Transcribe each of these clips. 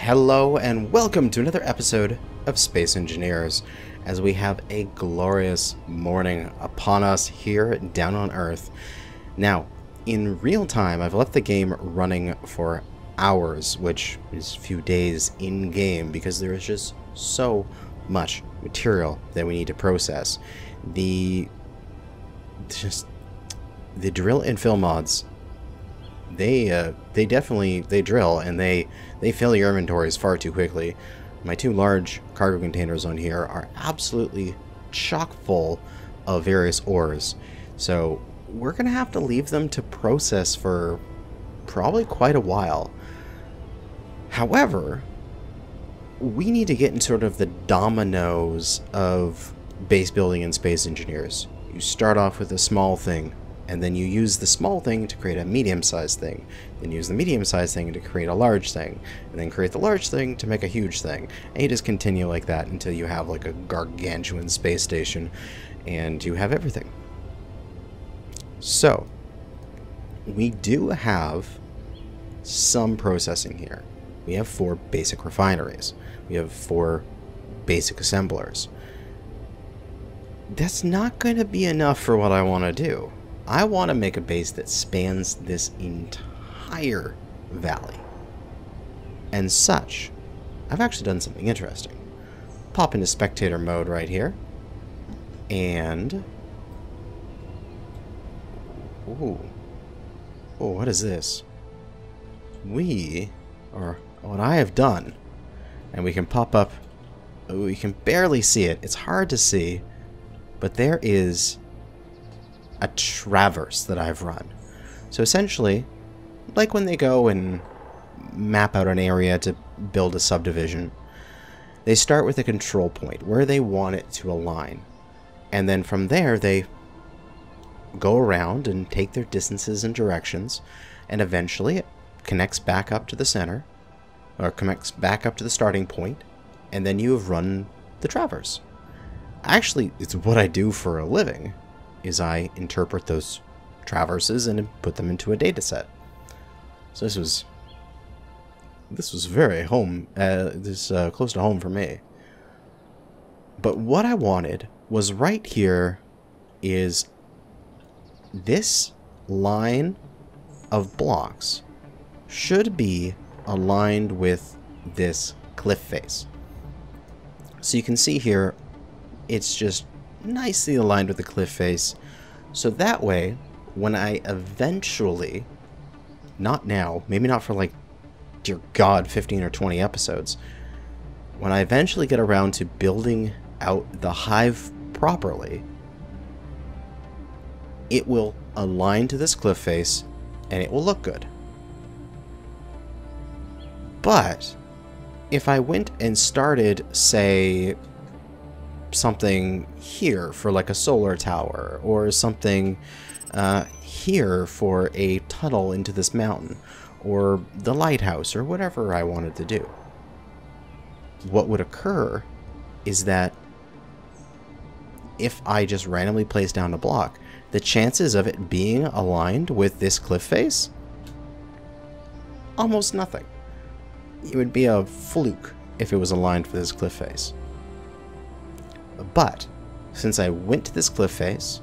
Hello and welcome to another episode of Space Engineers, as we have a glorious morning upon us here down on Earth. Now, in real time, I've left the game running for hours, which is a few days in-game, because there is just so much material that we need to process. The drill and fill mods, they drill and they fill your inventories far too quickly. My two large cargo containers on here are absolutely chock full of various ores, so we're gonna have to leave them to process for probably quite a while. However, we need to get in sort of the dominoes of base building and Space Engineers. You start off with a small thing, and then you use the small thing to create a medium-sized thing, then use the medium-sized thing to create a large thing, and then create the large thing to make a huge thing. And you just continue like that until you have like a gargantuan space station, and you have everything. So, we do have some processing here. We have 4 basic refineries. We have 4 basic assemblers. That's not going to be enough for what I want to do. I want to make a base that spans this entire valley. And such, I've actually done something interesting. Pop into spectator mode right here. And... ooh. Oh, what is this? What I have done, and we can pop up, we can barely see it, it's hard to see, but there is a traverse that I've run. So essentially, like when they go and map out an area to build a subdivision, they start with a control point where they want it to align, and then from there they go around and take their distances and directions, and eventually it connects back up to the center, or connects back up to the starting point, and then you have run the traverse. Actually, it's what I do for a living, is I interpret those traverses and put them into a data set. So this was very close to home for me. But what I wanted was right here is this line of blocks should be aligned with this cliff face. So you can see here, it's just nicely aligned with the cliff face. So that way, when I eventually, not now, maybe not for like, dear God, 15 or 20 episodes, when I eventually get around to building out the hive properly, it will align to this cliff face and it will look good. But if I went and started, say, something here for like a solar tower, or something here for a tunnel into this mountain, or the lighthouse, or whatever I wanted to do, what would occur is that if I just randomly place down a block, the chances of it being aligned with this cliff face, almost nothing. It would be a fluke if it was aligned for this cliff face. But since I went to this cliff face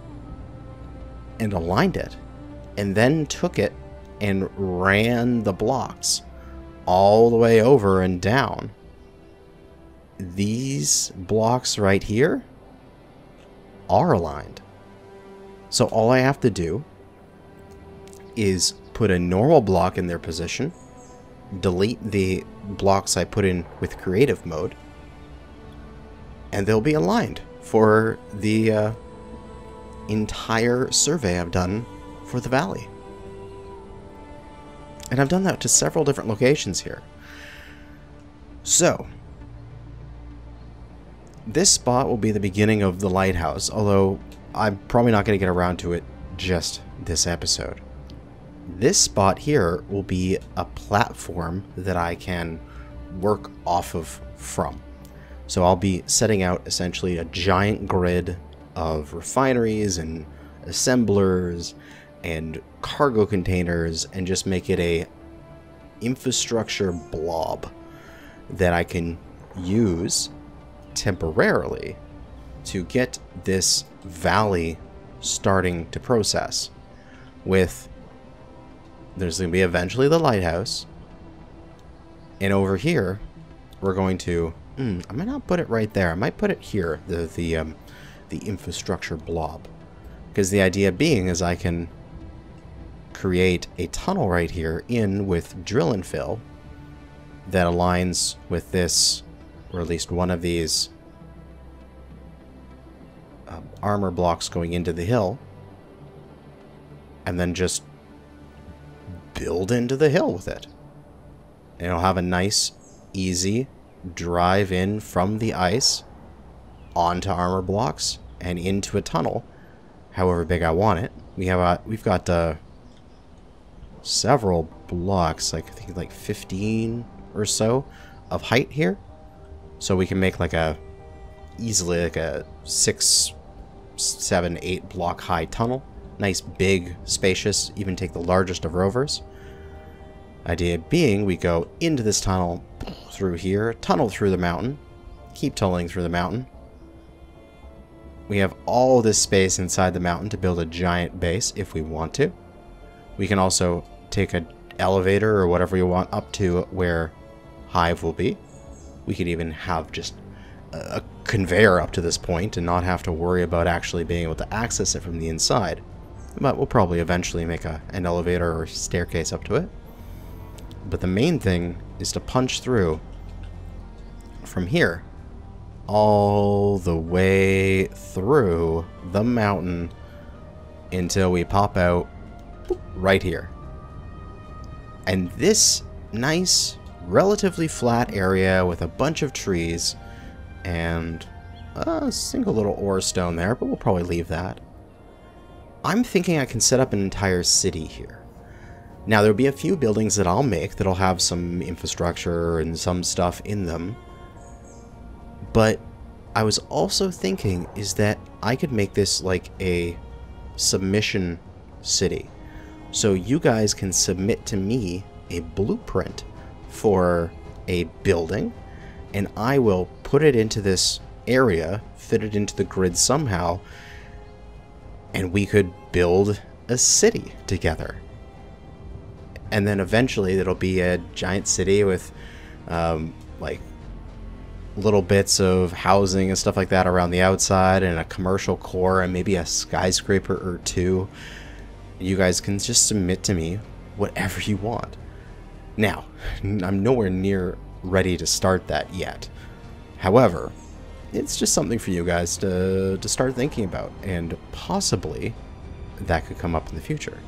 and aligned it, and then took it and ran the blocks all the way over and down, these blocks right here are aligned. So all I have to do is put a normal block in their position, delete the blocks I put in with creative mode, and they'll be aligned for the entire survey I've done for the valley. And I've done that to several different locations here. So, this spot will be the beginning of the lighthouse, although I'm probably not going to get around to it just this episode. This spot here will be a platform that I can work off of from. So I'll be setting out essentially a giant grid of refineries and assemblers and cargo containers, and just make it a infrastructure blob that I can use temporarily to get this valley starting to process. With, there's going to be eventually the lighthouse, and over here we're going to I might not put it right there. I might put it here, the infrastructure blob, because the idea being is I can create a tunnel right here in with drill and fill that aligns with this, or at least one of these armor blocks going into the hill, and then just build into the hill with it. And it'll have a nice, easy drive in from the ice onto armor blocks and into a tunnel, however big I want it. We've got several blocks, like I think like 15 or so of height here, so we can make like easily like a 6, 7, 8 block high tunnel. Nice, big, spacious, even take the largest of rovers. Idea being, we go into this tunnel through here, tunnel through the mountain, keep tunneling through the mountain. We have all this space inside the mountain to build a giant base if we want to. We can also take an elevator or whatever you want up to where Hive will be. We could even have just a conveyor up to this point and not have to worry about actually being able to access it from the inside. But we'll probably eventually make an elevator or staircase up to it. But the main thing is to punch through from here all the way through the mountain until we pop out right here. And this nice, relatively flat area with a bunch of trees and a single little ore stone there, but we'll probably leave that. I'm thinking I can set up an entire city here. Now, there'll be a few buildings that I'll make that'll have some infrastructure and some stuff in them. But I was also thinking is that I could make this like a submission city. So you guys can submit to me a blueprint for a building, and I will put it into this area, fit it into the grid somehow, and we could build a city together. And then eventually it'll be a giant city with like little bits of housing and stuff like that around the outside, and a commercial core, and maybe a skyscraper or two. You guys can just submit to me whatever you want. Now, I'm nowhere near ready to start that yet. However, it's just something for you guys to start thinking about, and possibly that could come up in the future.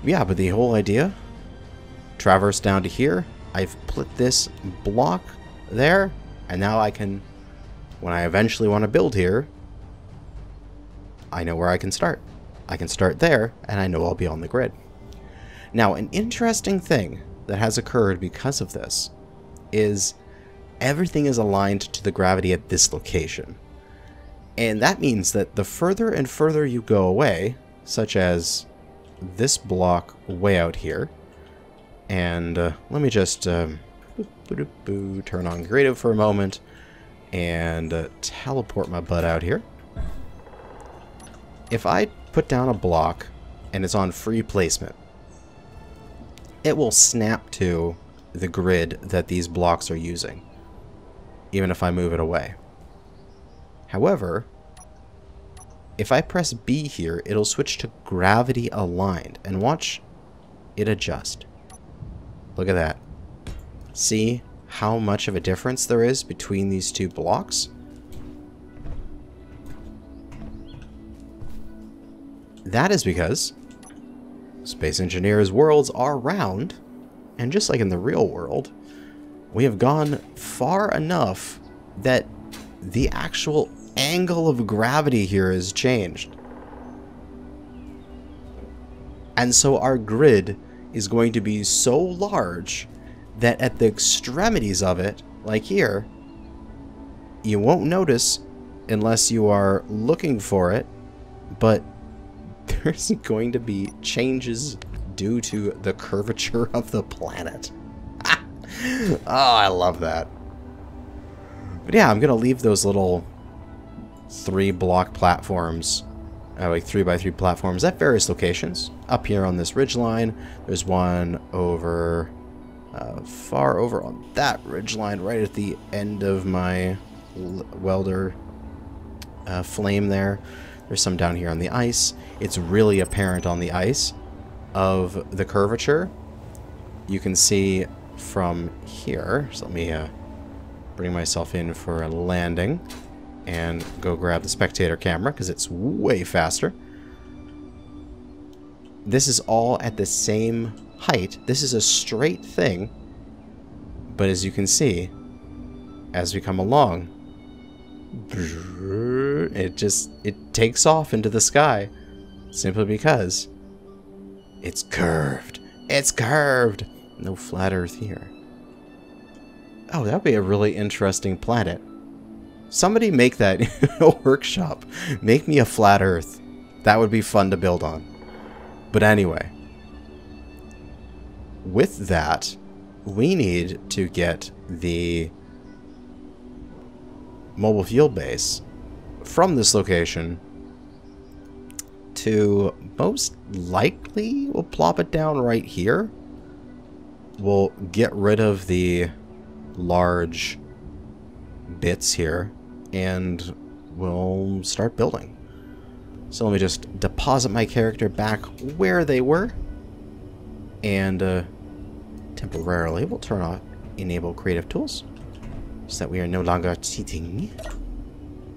Yeah, but the whole idea, traverse down to here, I've put this block there, and now I can, when I eventually want to build here, I know where I can start. I can start there, and I know I'll be on the grid. Now, an interesting thing that has occurred because of this is everything is aligned to the gravity at this location. And that means that the further and further you go away, such as this block way out here, and let me just turn on creative for a moment and teleport my butt out here. If I put down a block and it's on free placement, it will snap to the grid that these blocks are using, even if I move it away. However, if I press B here, it'll switch to gravity aligned, and watch it adjust. Look at that. See how much of a difference there is between these two blocks? That is because Space Engineers worlds are round, and just like in the real world, we have gone far enough that the actual angle of gravity here has changed. And so our grid is going to be so large that at the extremities of it, like here, you won't notice unless you are looking for it, but there's going to be changes due to the curvature of the planet. Oh, I love that. But yeah, I'm going to leave those little 3-block platforms, like 3x3 platforms at various locations. Up here on this ridgeline, there's one over, far over on that ridgeline, right at the end of my welder flame there. There's some down here on the ice. It's really apparent on the ice of the curvature. You can see from here, so let me bring myself in for a landing and go grab the spectator camera because it's way faster. This is all at the same height. This is a straight thing, but as you can see, as we come along, it takes off into the sky simply because it's curved. It's curved. No flat Earth here. Oh, that would be a really interesting planet. Somebody make that in a workshop. Make me a flat Earth. That would be fun to build on. But anyway, with that, we need to get the mobile field base from this location to most likely, we'll plop it down right here. We'll get rid of the large bits here and we'll start building. So let me just deposit my character back where they were, and temporarily we'll turn off enable creative tools so that we are no longer cheating,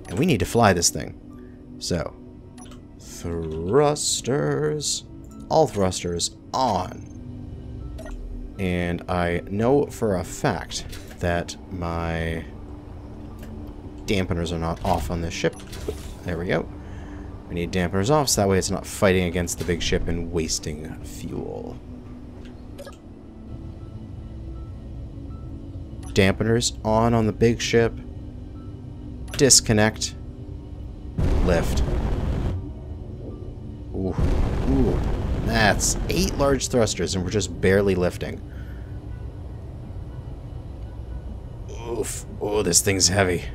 and we need to fly this thing. So thrusters, all thrusters on. And I know for a fact that my dampeners are not off on this ship. There we go. We need dampeners off so that way it's not fighting against the big ship and wasting fuel. Dampeners on the big ship. Disconnect. Lift. Ooh. Ooh. That's 8 large thrusters and we're just barely lifting. Oof. Oh, this thing's heavy.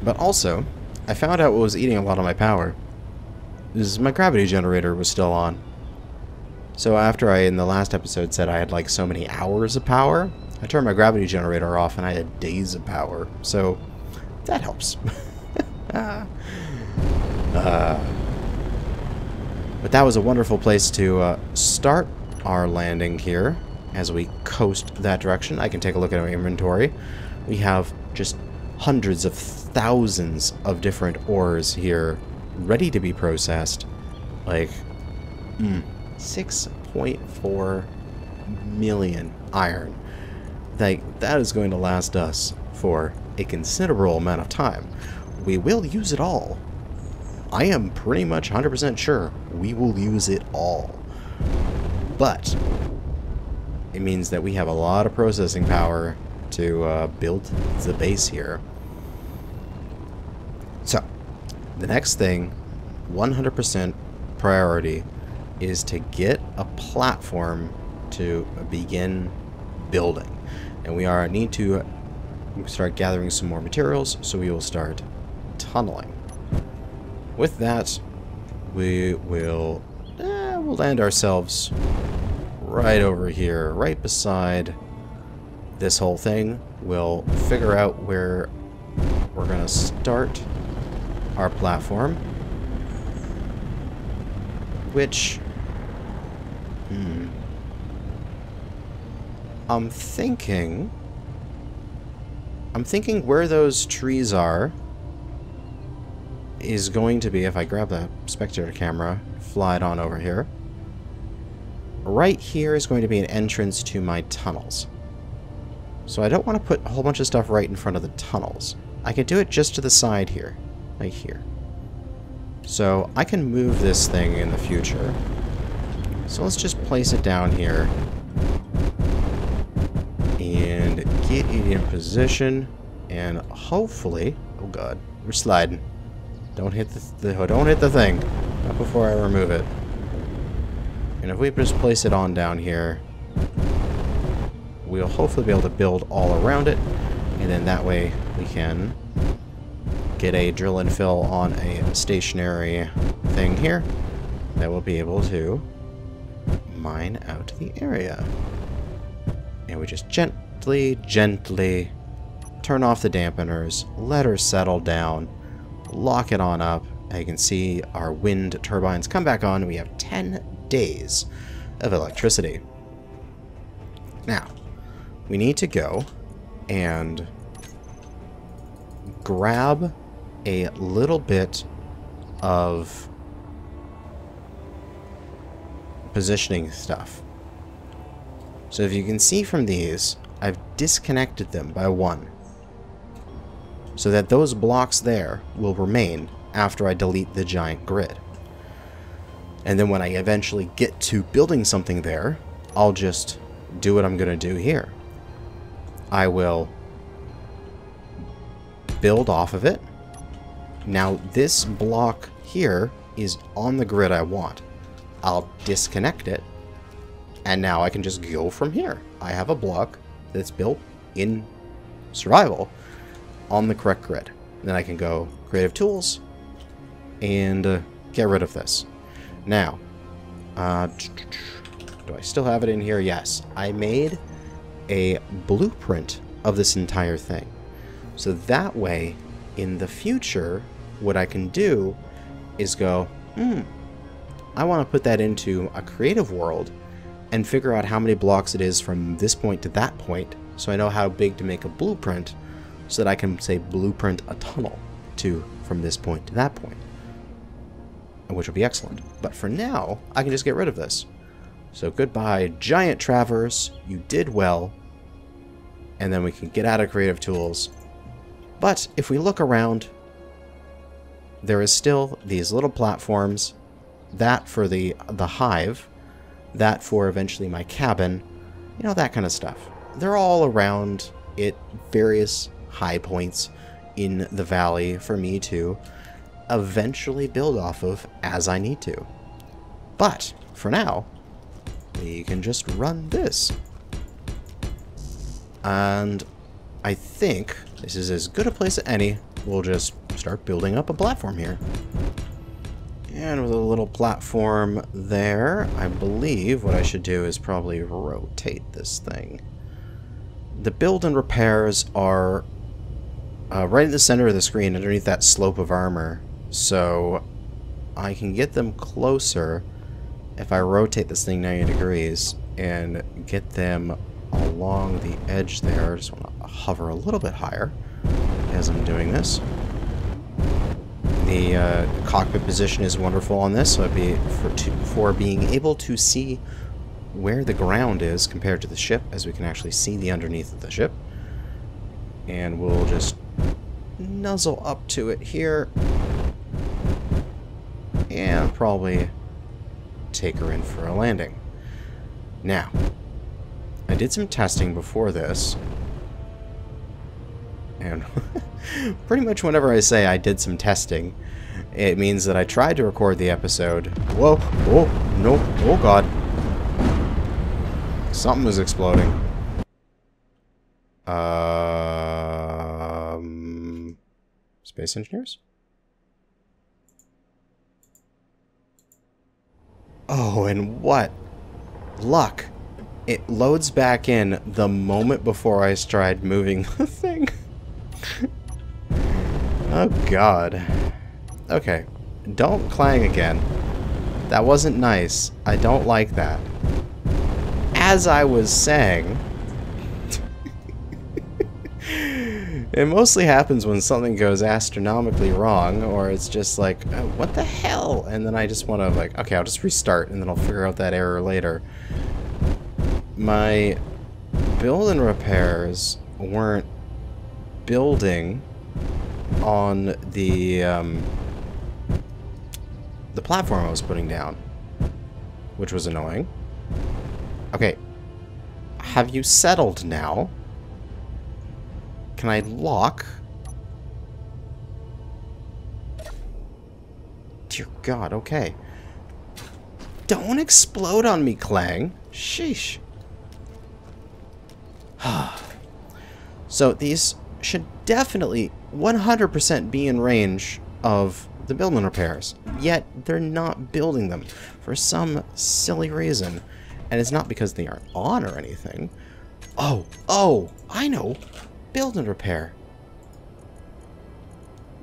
But also, I found out what was eating a lot of my power. Is my gravity generator was still on. So after I, in the last episode, said I had like so many hours of power, I turned my gravity generator off and I had days of power. So that helps. But that was a wonderful place to start our landing here. As we coast that direction, I can take a look at our inventory. We have just hundreds of thousands of different ores here ready to be processed. Like 6.4 million iron. Like, that is going to last us for a considerable amount of time. We will use it all. I am pretty much 100% sure we will use it all. But it means that we have a lot of processing power to build the base here. So, the next thing, 100% priority, is to get a platform to begin building. And we need to start gathering some more materials, so we will start tunneling. With that, we will we'll land ourselves right over here, right beside this whole thing. We'll figure out where we're going to start our platform, which I'm thinking where those trees are is going to be, if I grab the spectator camera, fly it on over here. Right here is going to be an entrance to my tunnels. So I don't want to put a whole bunch of stuff right in front of the tunnels. I could do it just to the side here, right here. So I can move this thing in the future. So let's just place it down here and get it in position, and hopefully, oh god, we're sliding. Don't hit the thing. Not before I remove it. And if we just place it on down here, we'll hopefully be able to build all around it. And then that way we can get a drill and fill on a stationary thing here that will be able to mine out the area. And we just gently turn off the dampeners, let her settle down, lock it on up. As you can see, our wind turbines come back on. We have 10 days of electricity. Now, we need to go and grab a little bit of positioning stuff. So if you can see from these, I've disconnected them by 1. So that those blocks there will remain after I delete the giant grid. And then when I eventually get to building something there, I'll just do what I'm going to do here. I will build off of it. Now this block here is on the grid I want. I'll disconnect it, and now I can just go from here. I have a block that's built in survival on the correct grid. Then I can go creative tools and get rid of this. Now, do I still have it in here? Yes. I made a blueprint of this entire thing. So that way, in the future, what I can do is go, I want to put that into a creative world and figure out how many blocks it is from this point to that point, so I know how big to make a blueprint, so that I can, say, blueprint a tunnel from this point to that point, which will be excellent. But for now, I can just get rid of this. So goodbye, giant traverse, you did well, and then we can get out of creative tools. But if we look around, there is still these little platforms, that for the hive, that for eventually my cabin, you know, that kind of stuff. They're all around at various high points in the valley for me to eventually build off of as I need to. But for now, we can just run this. And I think this is as good a place as any. We'll just start building up a platform here. And with a little platform there, I believe what I should do is probably rotate this thing. The build and repairs are right in the center of the screen underneath that slope of armor. So I can get them closer if I rotate this thing 90 degrees and get them along the edge there. I just want to hover a little bit higher as I'm doing this. The cockpit position is wonderful on this, so it'd be for being able to see where the ground is compared to the ship, as we can actually see the underneath of the ship. And we'll just nuzzle up to it here and probably take her in for a landing. Now, I did some testing before this, and pretty much whenever I say I did some testing, it means that I tried to record the episode. Whoa, oh, no, oh god. Something was exploding. Space engineers? Oh, and what luck. It loads back in the moment before I tried moving the thing. Oh god. Okay. Don't clang again. That wasn't nice. I don't like that. As I was saying, it mostly happens when something goes astronomically wrong, or it's just like, oh, what the hell? And then I just want to, like, okay, I'll just restart, and then I'll figure out that error later. My build and repairs weren't building on the platform I was putting down, which was annoying. Okay, have you settled now? Can I lock? Dear God, okay. Don't explode on me, Clang. Sheesh. So these should definitely 100% be in range of the building repairs. Yet they're not building them for some silly reason. And it's not because they aren't on or anything. Oh, I know. Build and repair.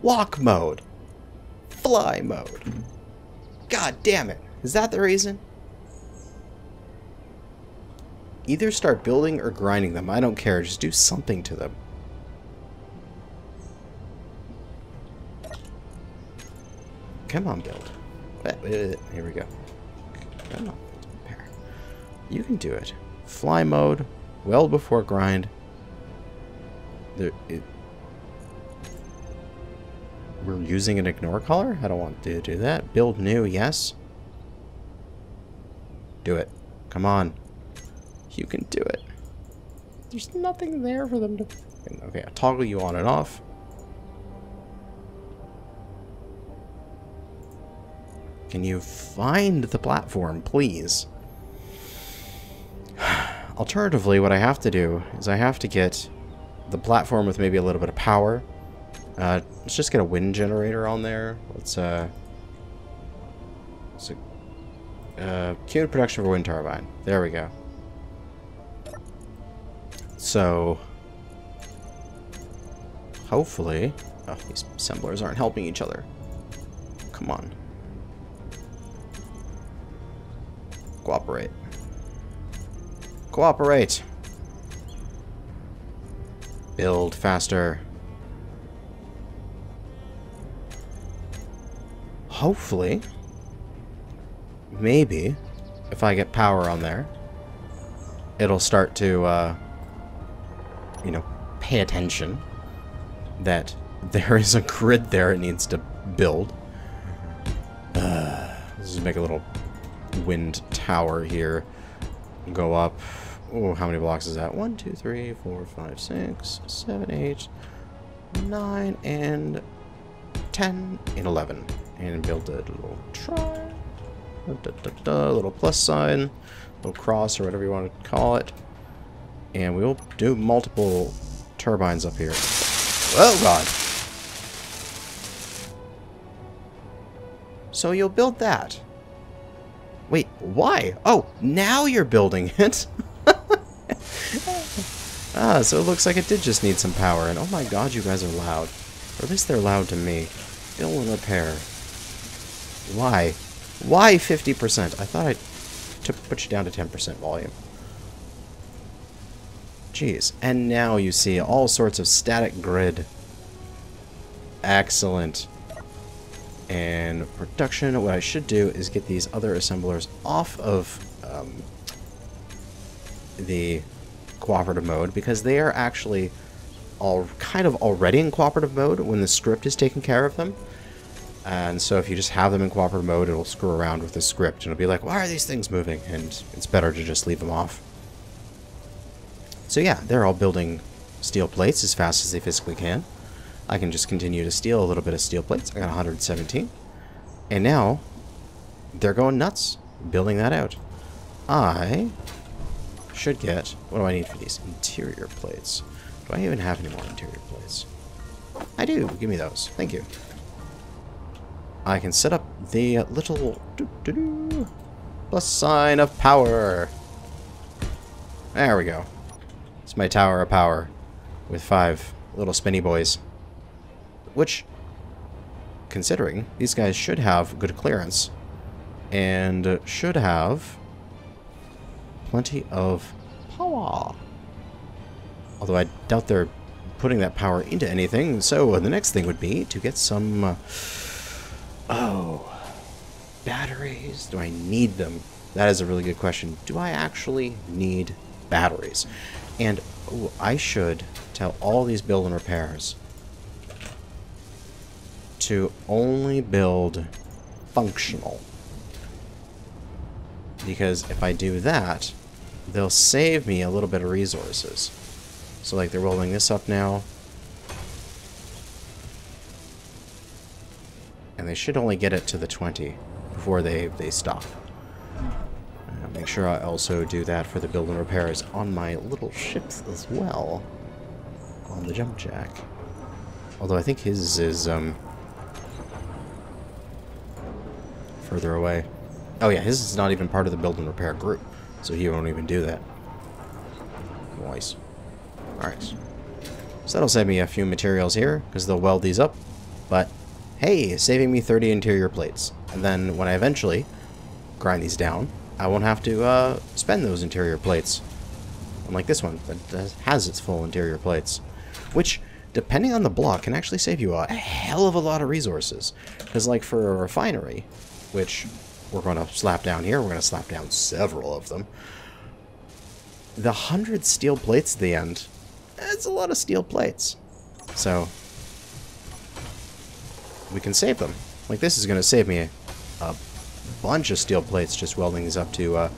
Walk mode. Fly mode. God damn it. Is that the reason? Either start building or grinding them. I don't care. Just do something to them. Come on, build. Here we go. Come on. Repair. You can do it. Fly mode. Well before grind. We're using an ignore color? I don't want to do that. Build new, yes. Do it. Come on. You can do it. There's nothing there for them to... Okay, I'll toggle you on and off. Can you find the platform, please? Alternatively, what I have to do is I have to get the platform with maybe a little bit of power. Let's just get a wind generator on there. Let's queue production for wind turbine. There we go. So hopefully, oh, these assemblers aren't helping each other. Come on, cooperate. Cooperate. Build faster. Hopefully, maybe, if I get power on there, it'll start to, you know, pay attention that there is a grid there it needs to build. Let's just make a little wind tower here. Go up. Oh, how many blocks is that? 1, 2, 3, 4, 5, 6, 7, 8, 9, and 10, and 11. And build a little little plus sign, little cross, or whatever you want to call it. And we will do multiple turbines up here. Oh, God. So you'll build that. Wait, why? Oh, now you're building it. So it looks like it did just need some power. And oh my god, you guys are loud. Or at least they're loud to me. Build and repair. Why? Why 50%? I thought I put you down to 10% volume. Jeez. And now you see all sorts of static grid. Excellent. And production, what I should do is get these other assemblers off of the cooperative mode, because they are actually kind of already in cooperative mode when the script is taking care of them. And so if you just have them in cooperative mode, it'll screw around with the script, and it'll be like, why are these things moving? And it's better to just leave them off. So yeah, they're all building steel plates as fast as they physically can. I can just continue to steal a little bit of steel plates. I got 117. And now, they're going nuts, building that out. I should get... What do I need for these? Interior plates. Do I even have any more interior plates? I do. Give me those. Thank you. I can set up the little plus sign of power. There we go. It's my tower of power with 5 little spinny boys. Which, considering, these guys should have good clearance and should have plenty of power. Although I doubt they're putting that power into anything, so the next thing would be to get some... batteries. Do I need them? That is a really good question. Do I actually need batteries? And I should tell all these build and repairs to only build functional. Because if I do that, they'll save me a little bit of resources. So like they're rolling this up now. And they should only get it to the 20 before they stop. make sure I also do that for the build and repairs on my little ships as well. On the jump jack. Although I think his is, further away. Oh yeah, his is not even part of the build and repair group, so he won't even do that. Nice. Alright. So that'll save me a few materials here, because they'll weld these up. But, hey, saving me 30 interior plates. And then when I eventually grind these down, I won't have to spend those interior plates. Unlike this one, that has its full interior plates. Which, depending on the block, can actually save you a hell of a lot of resources. Because, like, for a refinery, which we're going to slap down here, we're going to slap down several of them. The 100 steel plates at the end, that's a lot of steel plates. So, we can save them. Like, this is going to save me a bunch of steel plates just welding these up to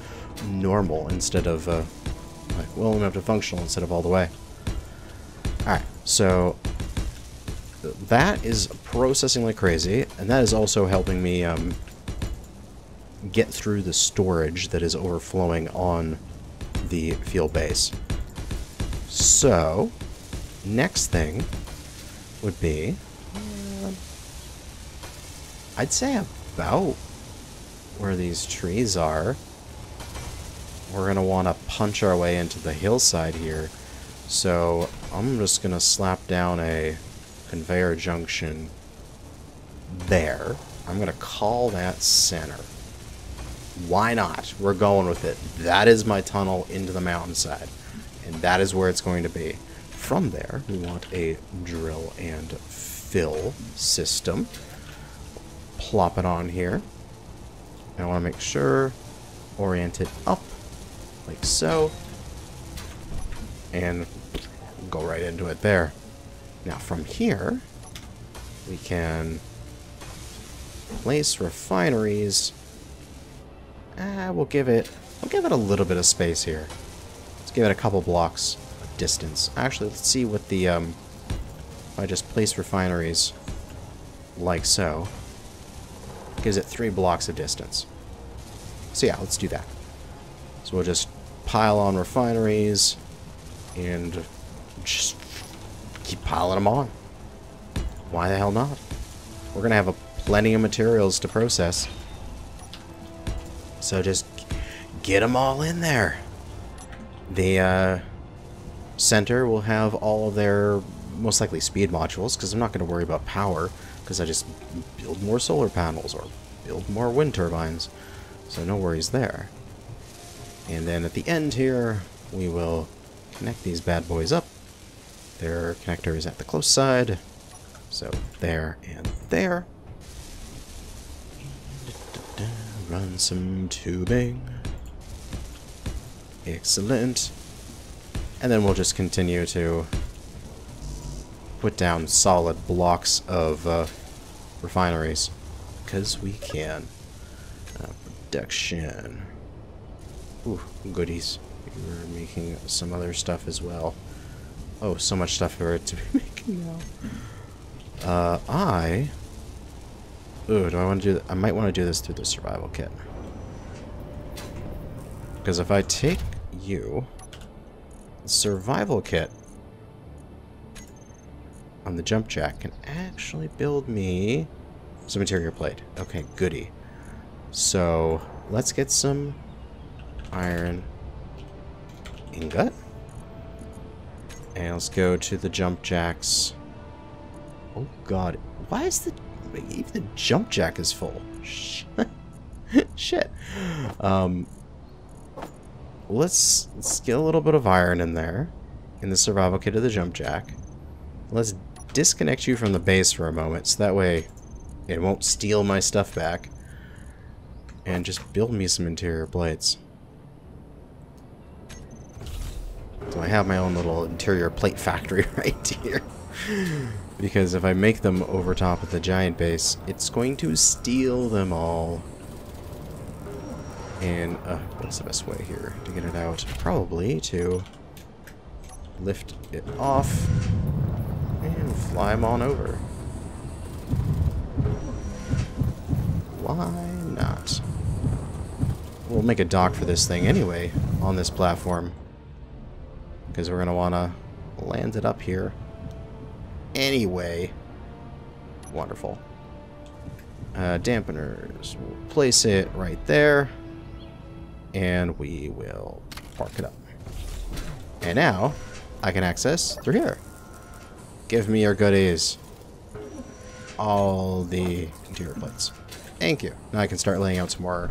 normal instead of, like, welding them up to functional instead of all the way. Alright, so that is processing like crazy, and that is also helping me get through the storage that is overflowing on the field base. So, next thing would be, I'd say about where these trees are. We're going to want to punch our way into the hillside here. So, I'm just going to slap down a conveyor junction there. I'm going to call that center. Why not? We're going with it. That is my tunnel into the mountainside. And that is where it's going to be. From there, we want a drill and fill system. Plop it on here. I want to make sure, orient it up, like so. And go right into it there. Now from here, we can place refineries. We'll give it a little bit of space here. Let's give it a couple blocks of distance. Actually, let's see what the if I just place refineries like so, gives it 3 blocks of distance. So yeah, let's do that. So we'll just pile on refineries and just keep piling them on. Why the hell not? We're gonna have plenty of materials to process. So just get them all in there. The center will have all of their most likely speed modules, because I'm not going to worry about power, because I just build more solar panels or build more wind turbines. So no worries there. And then at the end here, we will connect these bad boys up. Their connector is at the close side. So there and there. Run some tubing. Excellent. And then we'll just continue to put down solid blocks of refineries. Because we can. Production. Ooh, goodies. We're making some other stuff as well. Oh, so much stuff for it to be making now. Ooh, do I want to do that? I might want to do this through the survival kit. Because if I take you, the survival kit on the jump jack can actually build me some interior plate. Okay, goody. So, let's get some iron ingot. And let's go to the jump jacks. Oh god, why is the... even the jump jack is full. Shit. Let's get a little bit of iron in there. In the survival kit of the jump jack. Let's disconnect you from the base for a moment, so that way it won't steal my stuff back. And just build me some interior plates. So I have my own little interior plate factory right here. Because if I make them over top of the giant base, it's going to steal them all. And what's the best way here to get it out? Probably to lift it off and fly them on over. Why not? we'll make a dock for this thing anyway on this platform. Because we're going to want to land it up here anyway. Wonderful. Dampeners. We'll place it right there. And we will park it up. And now, I can access through here. Give me your goodies. All the interior plates. Thank you. Now I can start laying out some more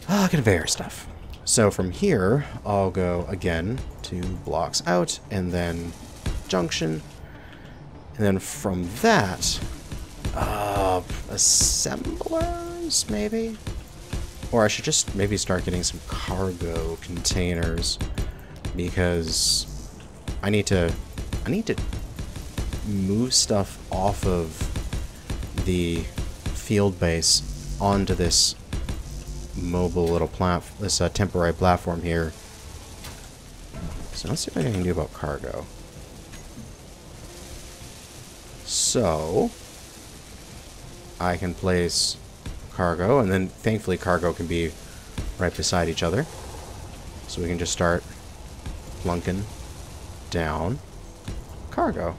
conveyor stuff. So from here, I'll go again to blocks out, and then junction. And then from that, assemblers, maybe? Or I should just maybe start getting some cargo containers, because I need to move stuff off of the field base onto this mobile little temporary platform here. So let's see what I can do about cargo. So I can place cargo, and then thankfully cargo can be right beside each other. So we can just start plunking down cargo.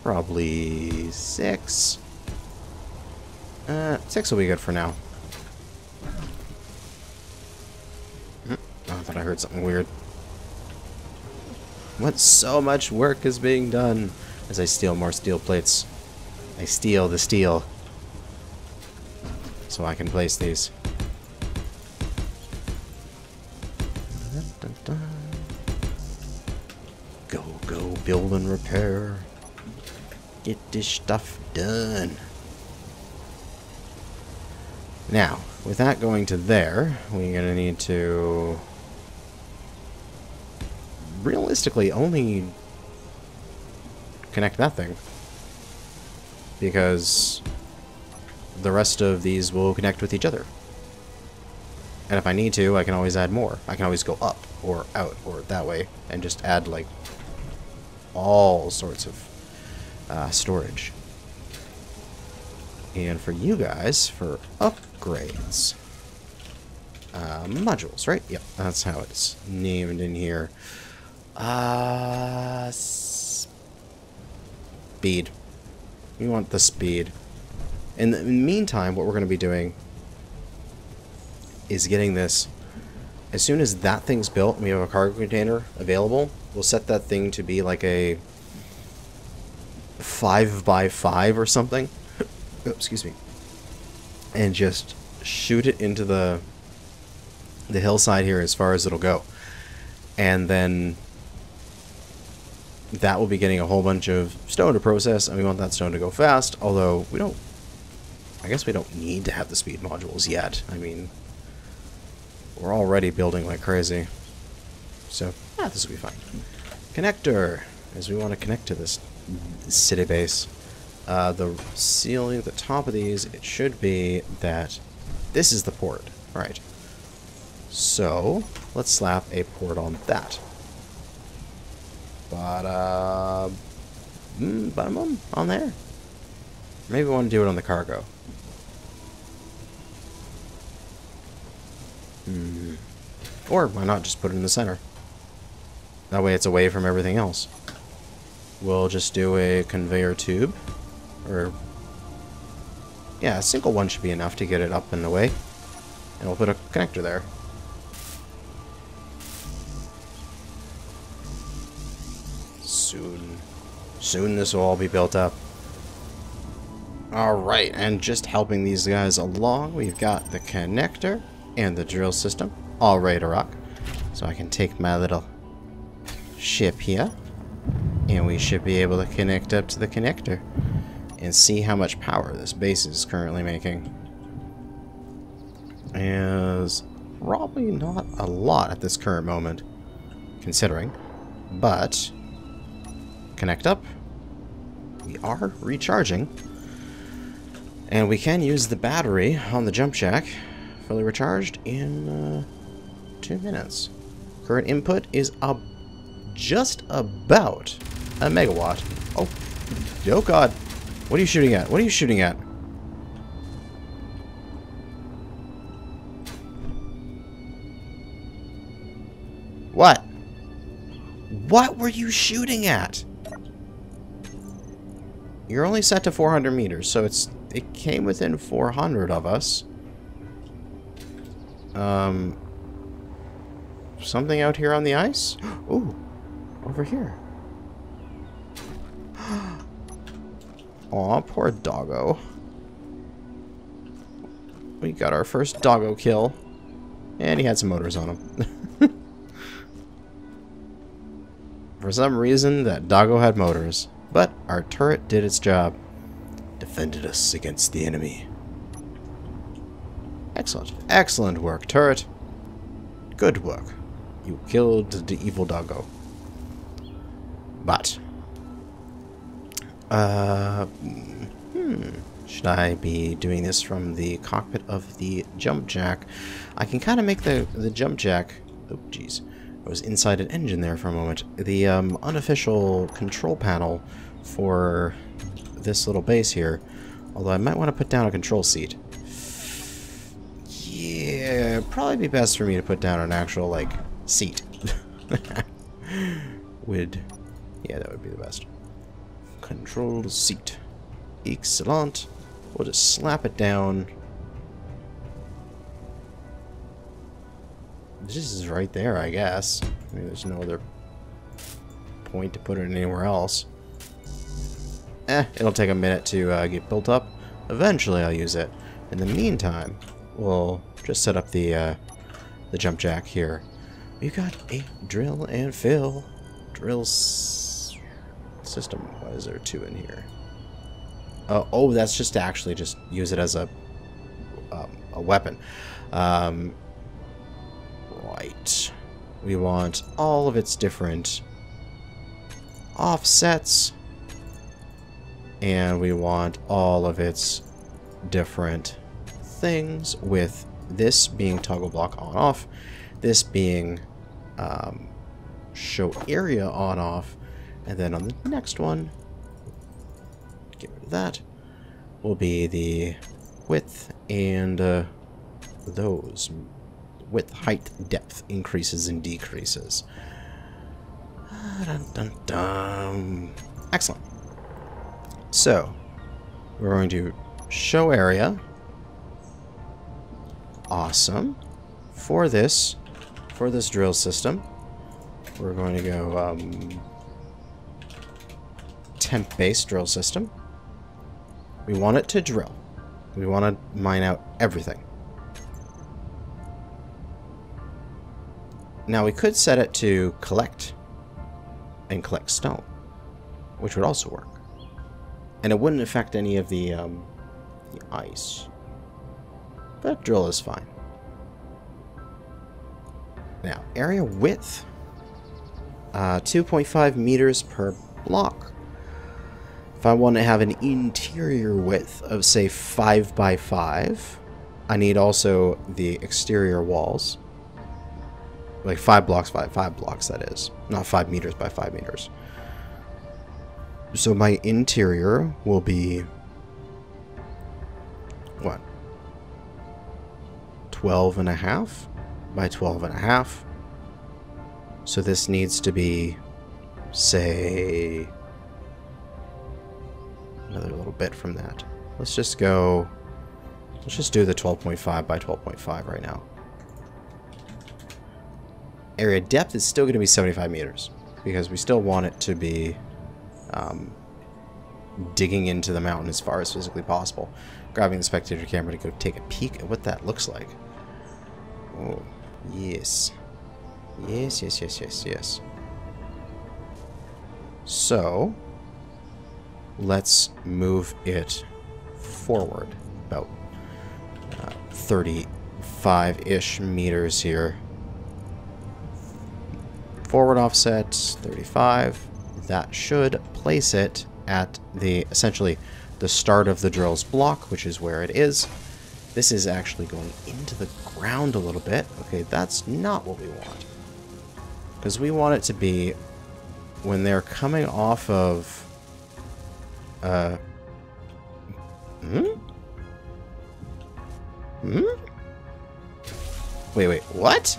Probably 6. 6 will be good for now. I thought I heard something weird. What? So much work is being done as I steal more steel plates. I steal the steel so I can place these. Go, go, build and repair. Get this stuff done. Now, with that going to there, we're going to need to realistically only connect that thing, because the rest of these will connect with each other. And if I need to, I can always add more. I can always go up or out or that way and just add like all sorts of storage. And for you guys, for upgrades, modules, right? Yep, that's how it's named in here. Speed. We want the speed. In the meantime, what we're going to be doing is getting this. As soon as that thing's built and we have a cargo container available, we'll set that thing to be like a 5x5 or something. Oh, excuse me. And just shoot it into the hillside here as far as it'll go. And then that will be getting a whole bunch of stone to process, and we want that stone to go fast, although we don't... I guess we don't need to have the speed modules yet. I mean, we're already building like crazy. So, this will be fine. Connector, as we want to connect to this city base. The ceiling, the top of these, it should be that this is the port. Right. So, let's slap a port on that. Bada boom, on there. Maybe we want to do it on the cargo. Or why not just put it in the center? That way it's away from everything else. We'll just do a conveyor tube. Or, yeah, a single one should be enough to get it up and away. And we'll put a connector there. Soon this will all be built up. Alright, and just helping these guys along, we've got the connector and the drill system all ready to rock. So I can take my little ship here, and we should be able to connect up to the connector and see how much power this base is currently making. Is probably not a lot at this current moment, considering, but connect up. We are recharging, and we can use the battery on the jump jack, fully recharged in 2 minutes. Current input is just about a megawatt. Oh god. What are you shooting at? What are you shooting at? What? What were you shooting at? You're only set to 400 meters, so it came within 400 of us. Something out here on the ice? Ooh, over here. Aw, poor doggo. We got our first doggo kill. And he had some motors on him. For some reason, that doggo had motors. But our turret did its job. Defended us against the enemy. Excellent. Excellent work, turret. Good work. You killed the evil doggo. But... should I be doing this from the cockpit of the jump jack? I can kind of make the jump jack... Oh, jeez. I was inside an engine there for a moment. The unofficial control panel for this little base here. Although I might want to put down a control seat. Yeah, it'd probably be best for me to put down an actual, like, seat. Yeah, that would be the best. Control seat. Excellent. We'll just slap it down. This is right there, I guess. I mean, there's no other point to put it anywhere else. It'll take a minute to get built up. Eventually I'll use it. In the meantime, we'll just set up the jump jack here. We've got a drill and fill. System. Why is there two in here? Oh, that's just to actually just use it as a weapon. Right. We want all of its different offsets. And we want all of its different things, with this being toggle block on off, this being show area on off, and then on the next one, get rid of that, will be the width and those width, height, depth increases and decreases. Dun, dun, dun. Excellent. So we're going to show area. Awesome. For this drill system, we're going to go temp-based drill system. We want it to drill. We want to mine out everything. Now we could set it to collect and collect stone, which would also work. And it wouldn't affect any of the ice. But drill is fine. Now, area width. 2.5 meters per block. If I want to have an interior width of, say, 5 by 5, I need also the exterior walls. Like 5 blocks by 5 blocks, that is. Not 5 meters by 5 meters. So my interior will be... what? 12.5 by 12.5. So this needs to be, say, another little bit from that. Let's just do the 12.5 by 12.5 right now. Area depth is still going to be 75 meters because we still want it to be digging into the mountain as far as physically possible. Grabbing the spectator camera to go take a peek at what that looks like. Oh, yes. Yes, yes, yes, yes, yes. So, let's move it forward about 35-ish meters here. Forward offset 35. That should place it at essentially the start of the drill's block, which is where it is. This is actually going into the ground a little bit. Okay, that's not what we want. Because we want it to be when they're coming off of... Wait, what?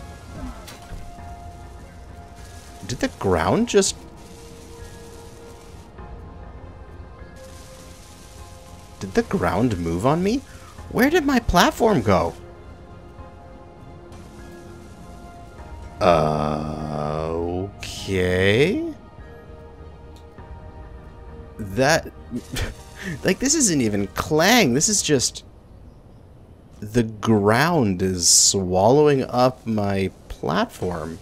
Did the ground just... Did the ground move on me? Where did my platform go? Okay. That... like, this isn't even Clang. This is just... The ground is swallowing up my platform.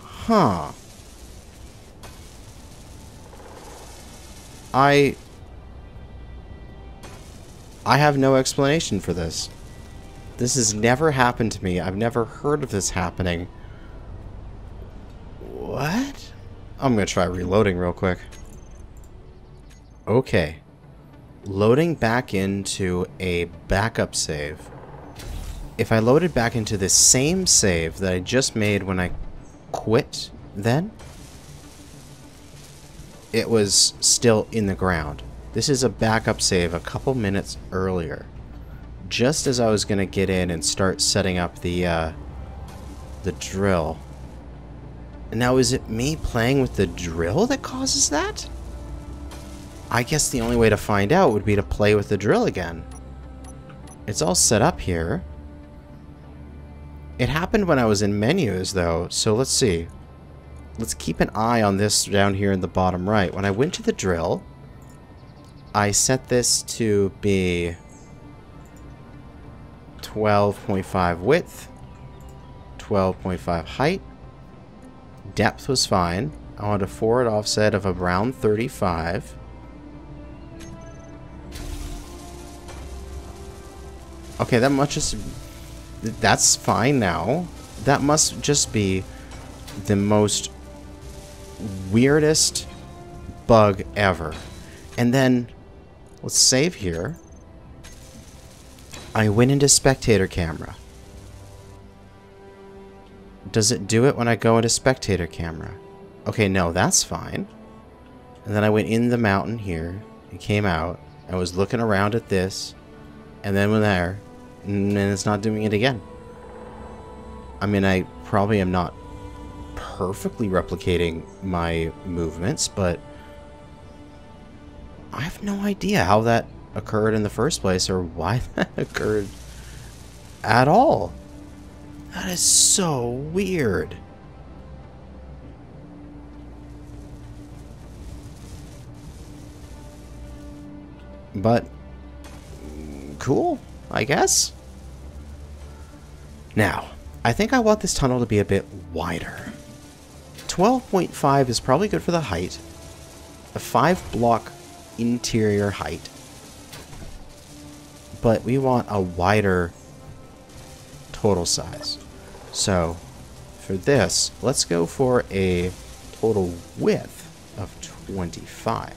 Huh. I have no explanation for this. This has never happened to me. I've never heard of this happening. What? I'm gonna try reloading real quick. Okay. Loading back into a backup save. If I loaded back into the same save that I just made when I quit then, it was still in the ground. This is a backup save a couple minutes earlier. Just as I was going to get in and start setting up the drill. Now, is it me playing with the drill that causes that? I guess the only way to find out would be to play with the drill again. It's all set up here. It happened when I was in menus, though, so let's see. Let's keep an eye on this down here in the bottom right. When I went to the drill, I set this to be 12.5 width, 12.5 height. Depth was fine. I wanted a forward offset of around 35. Okay, that must just... That's fine now. That must just be the most weirdest bug ever. And then, let's save here. I went into spectator camera. Does it do it when I go into spectator camera? Okay, no, that's fine. And then I went in the mountain here. It came out. I was looking around at this. And then when there. And then it's not doing it again. I mean, I probably am not perfectly replicating my movements, but I have no idea how that occurred in the first place or why that occurred at all. That is so weird. But cool, I guess. Now, I think I want this tunnel to be a bit wider. 12.5 is probably good for the height. A 5-block interior height. But we want a wider total size. So, for this, let's go for a total width of 25.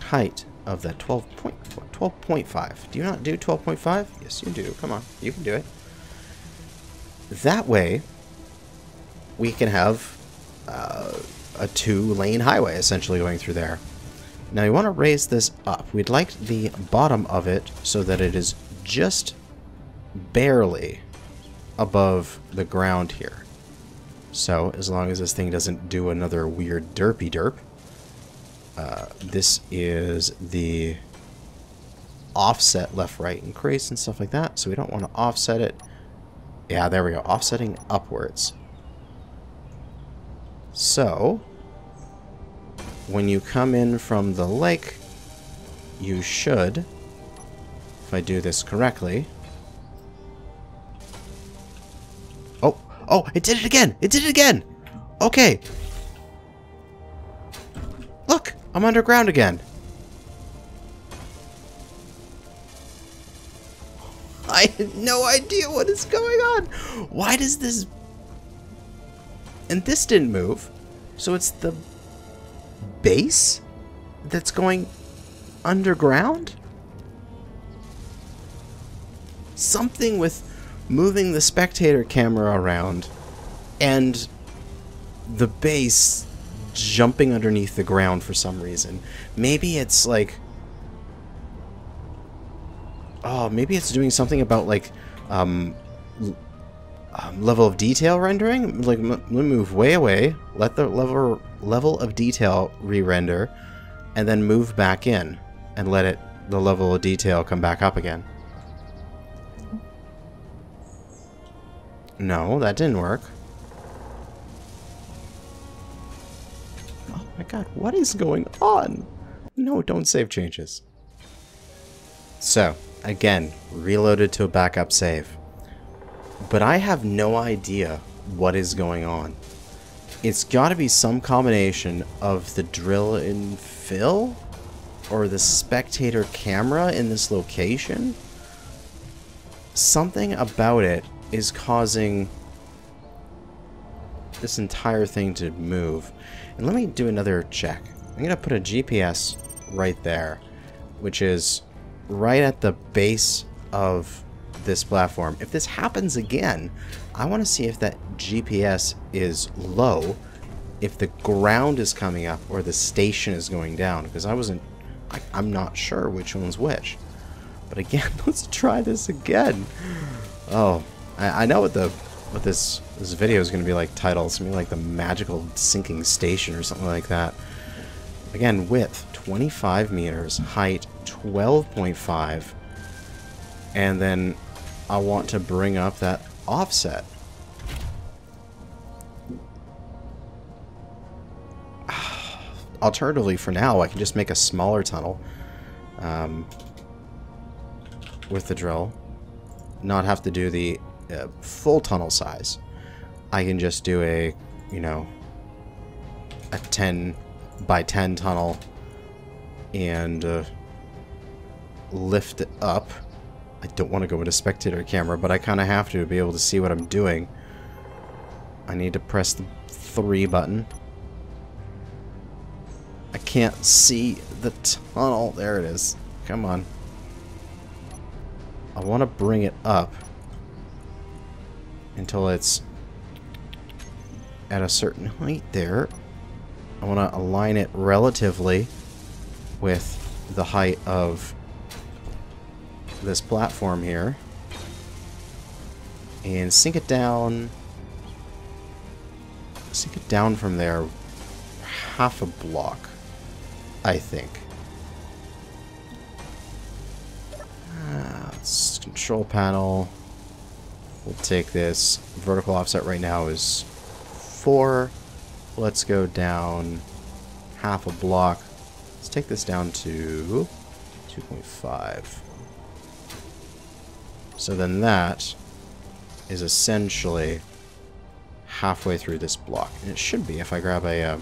Height of that 12.5. Do you not do 12.5? Yes, you do. Come on. You can do it. That way, we can have a 2-lane highway essentially going through there. Now, you want to raise this up. We'd like the bottom of it so that it is just barely above the ground here. So, as long as this thing doesn't do another weird derpy derp. This is the offset left, right, increase and stuff like that. So we don't want to offset it. Yeah, there we go. Offsetting upwards. So, when you come in from the lake, you should, if I do this correctly... Oh, it did it again! It did it again! Okay. Look! I'm underground again. I had no idea what is going on. Why does this... And this didn't move. So it's the base that's going underground? Something with moving the spectator camera around and the base jumping underneath the ground for some reason. Maybe it's like Oh, maybe it's doing something about, like, level of detail rendering? Like, let me move way away, let the level of detail re-render, and then move back in, and let the level of detail come back up again. No, that didn't work. Oh my god, what is going on? No, don't save changes. So, again, reloaded to a backup save. But I have no idea what is going on. It's got to be some combination of the drill and fill or the spectator camera in this location. Something about it is causing this entire thing to move. And let me do another check. I'm going to put a GPS right there, which is right at the base of this platform. If this happens again, I want to see if that GPS is low, if the ground is coming up or the station is going down, because I'm not sure which one's which. But again, let's try this again. Oh, I know what this video is going to be like titled. It's going to be like the magical sinking station or something like that. Again, width 25 meters, height 12.5, and then I want to bring up that offset. Alternatively, for now, I can just make a smaller tunnel with the drill. Not have to do the full tunnel size. I can just do a 10 by 10 tunnel and lift it up. I don't want to go into spectator camera, but I kind of have to be able to see what I'm doing. I need to press the 3 button. I can't see the tunnel. There it is. Come on. I want to bring it up until it's at a certain height there. I want to align it relatively with the height of this platform here and sink it down from there half a block, I think. Control panel. We'll take this. Vertical offset right now is 4. Let's go down half a block. Let's take this down to 2.5. So then that is essentially halfway through this block. And it should be if I grab a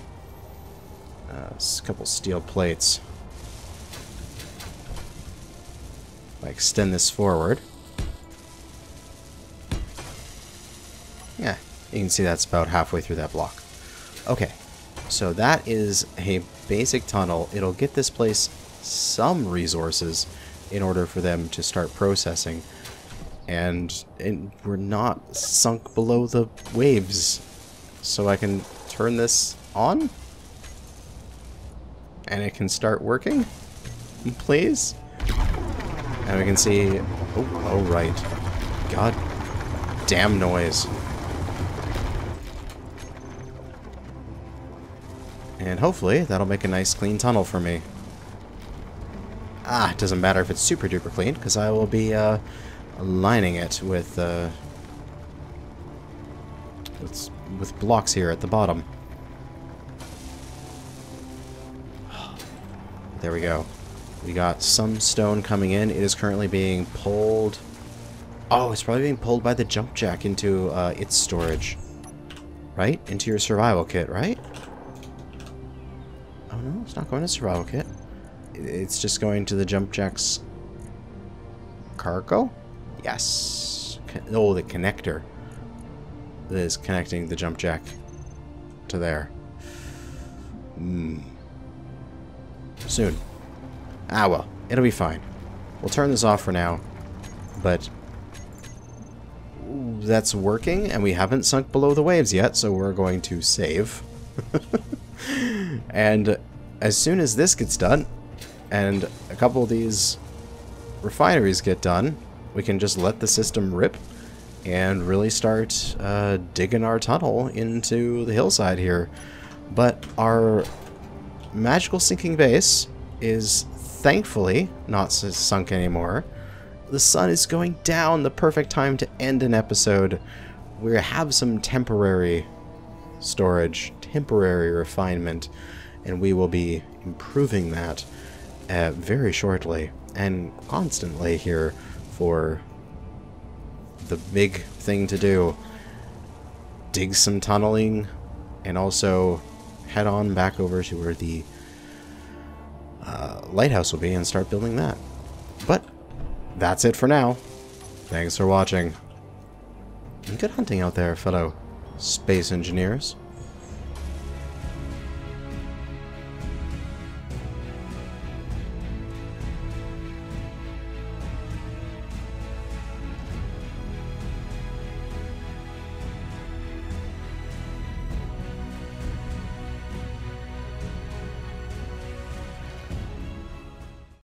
couple steel plates. If I extend this forward. Yeah, you can see that's about halfway through that block. Okay, so that is a basic tunnel. It'll get this place some resources in order for them to start processing. And we're not sunk below the waves. So I can turn this on? And it can start working? Please? And we can see... Oh, right. God damn noise. And hopefully that'll make a nice clean tunnel for me. It doesn't matter if it's super duper clean, because I will be aligning it with blocks here at the bottom. There we go. We got some stone coming in. It is currently being pulled. Oh, it's probably being pulled by the jump jack into its storage. Right? Into your survival kit, right? Oh no, it's not going to survival kit. It's just going to the jump jack's cargo? Yes. Oh, the connector that is connecting the jump jack to there. Soon. Well, it'll be fine. We'll turn this off for now, but that's working, and we haven't sunk below the waves yet, so we're going to save. And as soon as this gets done, and a couple of these refineries get done, we can just let the system rip and really start digging our tunnel into the hillside here. But our magical sinking base is thankfully not sunk anymore. The sun is going down, the perfect time to end an episode. We have some temporary storage, temporary refinement, and we will be improving that very shortly and constantly here for the big thing to do. Dig some tunneling and also head on back over to where the lighthouse will be and start building that. But that's it for now. Thanks for watching. And good hunting out there, fellow space engineers.